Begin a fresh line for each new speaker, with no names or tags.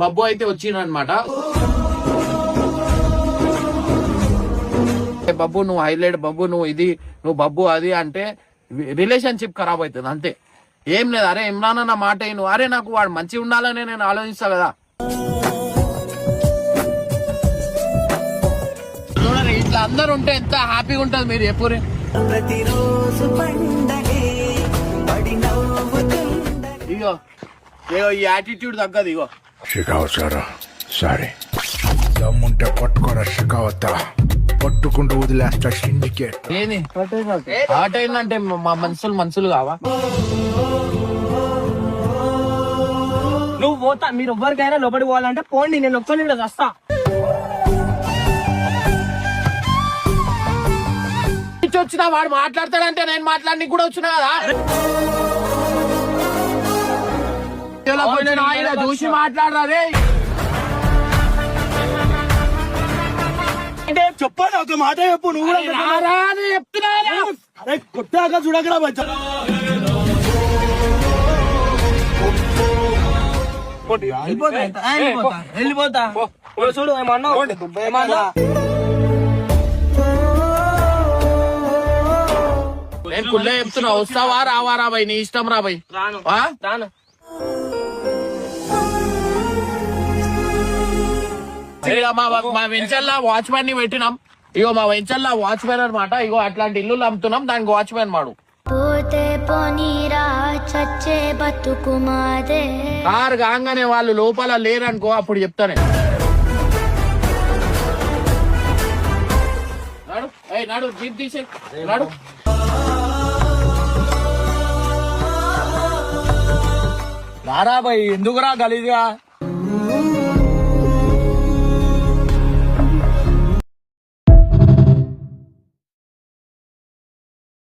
బబ్బు అయితే వచ్చిందనమాట. బబ్బు నువ్వు హైలైట్, బబ్బు నువ్వు ఇది, నువ్వు బబ్బు అది అంటే రిలేషన్షిప్ ఖరాబ్ అవుతుంది అంతే, ఏం లేదు. అరే ఇమ్రాన్ అన్న మాట నువ్వు, అరే నాకు వాడు మంచిగా ఉండాలని నేను ఆలోచిస్తా కదా. చూడండి ఇట్లా అందరు ఉంటే ఎంత హ్యాపీగా ఉంటుంది మీరు ఎప్పుడు. ఇగో ఇగో ఈ యాటిట్యూడ్ తగ్గదు. ఇగో
షికావతారా సారీ దమ్ముంటే పట్టుకోరా షికావతా, పట్టుకుంటూ వదిలేస్తా సిండికేట్.
ఏంది హార్ట్ అయిందంటే మా మనుషులు కావా?
నువ్వు పోతా, మీరు ఎవ్వరికైనా లోపలికి పోవాలంటే పోండి, నేను ఒక్కని ఇక్కడ వస్తా.
వచ్చినా వాడు మాట్లాడతాడంటే నేను మాట్లాడి కూడా వచ్చినా కదా. చూసి మాట్లాడరా
చెప్పాలి ఒక మాట చెప్పు. నువ్వు కూడా
చెప్తున్నా
అరే కొట్టాక చూడకరా బచ్చ. వెళ్ళిపోతా చూడు ఏమన్నా.
నేను కుళ్ళే చెప్తున్నా, వస్తావా రావా రాబాయ్, నీ ఇష్టం రాబాయ్.
రాను
మా వెంచర్లా వాచ్మెన్ ని పెట్టినాం. ఇగో మా వెంచర్లా వాచ్మెన్ అనమాట. ఇగో అట్లాంటి ఇల్లు అమ్ముతున్నాం, దానికి వాచ్మెన్ మాడు. కారు కాగానే వాళ్ళు లోపల లేరనుకో అప్పుడు చెప్తానే. నడు జీప్ తీసే నడు.
రారా బాయ్, ఎందుకురా గలీజ్గా